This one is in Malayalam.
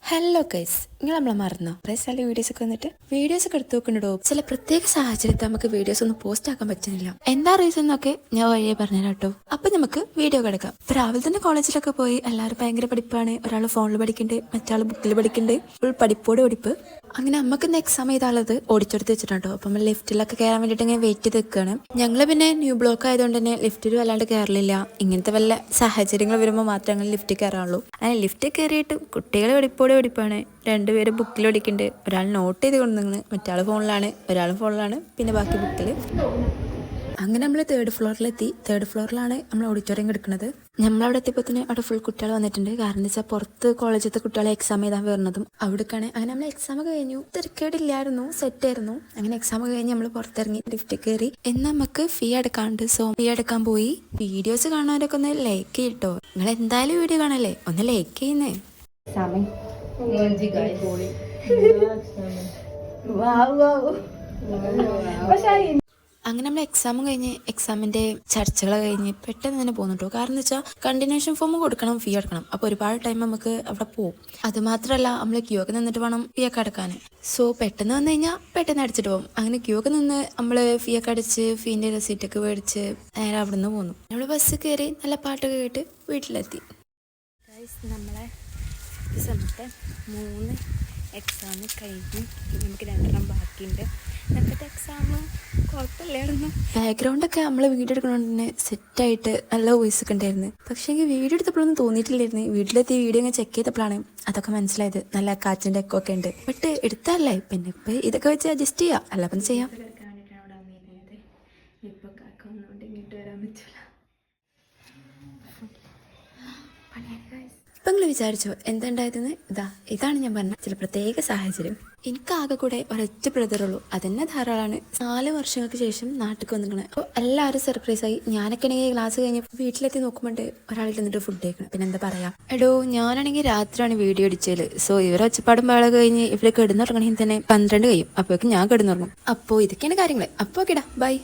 ഹലോ ഗൈസ്, നിങ്ങൾ നമ്മളെ മറന്നോ? കുറേ സ്ഥല വീഡിയോസ് ഒക്കെ എടുത്ത് നോക്കണ്ടോ? ചില പ്രത്യേക സാഹചര്യത്തിൽ നമുക്ക് വീഡിയോസ് ഒന്നും പോസ്റ്റ് ആക്കാൻ പറ്റുന്നില്ല. എന്താ റീസൺ എന്നൊക്കെ ഞാൻ വഴിയെ പറഞ്ഞുതരാം കേട്ടോ. അപ്പൊ നമുക്ക് വീഡിയോ കിടക്കാം. ഇപ്പൊ രാവിലെ തന്നെ കോളേജിലൊക്കെ പോയി എല്ലാവരും ഭയങ്കര പഠിപ്പാണ്. ഒരാൾ ഫോണിൽ പഠിക്കുന്നുണ്ട്, മറ്റാൾ ബുക്കിൽ പഠിക്കുന്നുണ്ട്. ഫുൾ പഠിപ്പോട് പഠിപ്പ്. അങ്ങനെ നമുക്ക് ഇന്ന് എക്സാം ചെയ്താളത് ഓടിച്ചെടുത്ത് വെച്ചിട്ടുണ്ടോ. അപ്പൊ നമ്മൾ ലിഫ്റ്റിലൊക്കെ കയറാൻ വേണ്ടിയിട്ട് ഇങ്ങനെ വെയിറ്റ് ചെയ്ത് നിൽക്കുകയാണ്. ഞങ്ങൾ പിന്നെ ന്യൂ ബ്ലോക്ക് ആയതുകൊണ്ട് തന്നെ ലിഫ്റ്റിൽ വല്ലാണ്ട് കയറലില്ല. ഇങ്ങനത്തെ വല്ല സാഹചര്യങ്ങൾ വരുമ്പോൾ മാത്രമേ അങ്ങനെ ലിഫ്റ്റ് കയറാറുള്ളൂ. അങ്ങനെ ലിഫ്റ്റ് കയറിയിട്ട് കുട്ടികൾ പഠിപ്പാണ്. രണ്ടുപേരും ബുക്കിൽ പഠിക്കുന്നുണ്ട്. ഒരാൾ നോട്ട് ചെയ്ത് കൊണ്ടുവന്ന്, മറ്റാൾ ഫോണിലാണ്, പിന്നെ ബാക്കി ബുക്കിൽ. അങ്ങനെ നമ്മൾ തേർഡ് ഫ്ലോറിലാണ് നമ്മൾ ഓഡിറ്റോറിയം കിടക്കുന്നത്. നമ്മളവിടെ എത്തിയപ്പോൾ തന്നെ അവിടെ ഫുൾ കുട്ടികൾ വന്നിട്ടുണ്ട്. കാരണം എന്താ വെച്ചാൽ പുറത്ത് കോളേജിലത്തെ കുട്ടികളെ എക്സാം എഴുതാൻ വരുന്നതും അവിടേക്കാണ്. അങ്ങനെ നമ്മൾ എക്സാം കഴിഞ്ഞു, തിരക്കേടില്ലായിരുന്നു, സെറ്റായിരുന്നു. അങ്ങനെ എക്സാം കഴിഞ്ഞ് നമ്മൾ പുറത്തിറങ്ങി ലിഫ്റ്റ് കയറി. എന്നാൽ നമുക്ക് ഫീ അടക്കാണ്ട്, സോ ഫീ അടക്കാൻ പോയി. വീഡിയോസ് കാണാനൊക്കെ ഒന്ന് ലൈക്ക് ചെയ്യട്ടോ. നിങ്ങൾ എന്തായാലും വീഡിയോ കാണല്ലേ, ഒന്ന് ലൈക്ക് ചെയ്യുന്നേ. അങ്ങനെ നമ്മൾ എക്സാമും കഴിഞ്ഞ് എക്സാമിന്റെ ചർച്ചകൾ കഴിഞ്ഞ് പെട്ടെന്ന് തന്നെ പോകുന്നുണ്ടോ. കാരണം എന്ന് വെച്ചാൽ കണ്ടിന്യൂഷൻ ഫോം കൊടുക്കണം, ഫീ അടക്കണം. അപ്പോൾ ഒരുപാട് ടൈം നമുക്ക് അവിടെ പോകും. അത് മാത്രമല്ല നമ്മൾ ക്യൂ ഒക്കെ നിന്നിട്ട് വേണം ഫീ ഒക്കെ അടക്കാൻ. സോ പെട്ടെന്ന് വന്നു കഴിഞ്ഞാൽ പെട്ടെന്ന് അടിച്ചിട്ട് പോകും. അങ്ങനെ ക്യൂ ഒക്കെ നിന്ന് നമ്മൾ ഫീ ഒക്കെ അടിച്ച് ഫീൻ്റെ റെസീറ്റൊക്കെ മേടിച്ച് നേരെ അവിടെ നിന്ന് പോന്നു. നമ്മൾ ബസ് കയറി നല്ല പാട്ടൊക്കെ കേട്ട് വീട്ടിലെത്തി. നമ്മളെ ഈ സമയത്ത് 3 എക്സാം കഴിഞ്ഞു. നമുക്ക് 2 ബാക്കിയുണ്ട്. ഇന്നത്തെ എക്സാം കുഴപ്പമില്ലായിരുന്നു. ബാക്ക്ഗ്രൗണ്ടൊക്കെ നമ്മൾ വീഡിയോ എടുക്കണോണ്ട് തന്നെ സെറ്റായിട്ട് നല്ല വോയിസ് ഒക്കെ ഉണ്ടായിരുന്നു. പക്ഷേ എനിക്ക് വീഡിയോ എടുത്തപ്പോഴൊന്നും തോന്നിയിട്ടില്ലായിരുന്നു. വീട്ടിലെത്തി വീഡിയോ ഇങ്ങനെ ചെക്ക് ചെയ്തപ്പോഴാണ് അതൊക്കെ മനസ്സിലായത്. നല്ല കാറ്റിൻ്റെ ഒക്കെ ഉണ്ട്. ബട്ട് എടുത്തല്ലേ, പിന്നെ ഇപ്പം ഇതൊക്കെ വെച്ച് അഡ്ജസ്റ്റ് ചെയ്യാം. അല്ല അപ്പം ചെയ്യാം. ഇപ്പൊ കാക്ക ഒന്നുകൊണ്ട് ഇങ്ങോട്ട് വരാൻ പറ്റില്ല. ഇപ്പം നിങ്ങൾ വിചാരിച്ചോ എന്തുണ്ടായതെന്ന്? ഇതാണ് ഞാൻ പറഞ്ഞ ചില പ്രത്യേക സാഹചര്യം. എനിക്കാകെ കൂടെ ഒരൊറ്റ ബ്രദറുള്ളൂ. അതന്നെ ധാരാളമാണ്. 4 വർഷങ്ങൾക്ക് ശേഷം നാട്ടിൽ വന്നിരിക്കണേ. അപ്പോൾ എല്ലാവരും സർപ്രൈസായി. ഞാനൊക്കെ ആണെങ്കിൽ ക്ലാസ് കഴിഞ്ഞ് വീട്ടിലെത്തി നോക്കുമ്പോണ്ട് ഒരാൾ ഇരുന്നിട്ട് ഫുഡ് കഴിക്കണം. പിന്നെ എന്താ പറയാ, എടോ ഞാനാണെങ്കിൽ രാത്രിയാണ് വീഡിയോ അടിച്ചത്. സോ ഇവരെ ഒച്ചപ്പാടും വേള കഴിഞ്ഞ് ഇവരെ കിടന്നുറങ്ങണമെങ്കിൽ തന്നെ 12 കഴിയും. അപ്പോഴേക്കും ഞാൻ കിടന്നുറങ്ങും. അപ്പോൾ ഇതൊക്കെയാണ് കാര്യങ്ങൾ. അപ്പോൾ ഓക്കെടാ, ബൈ.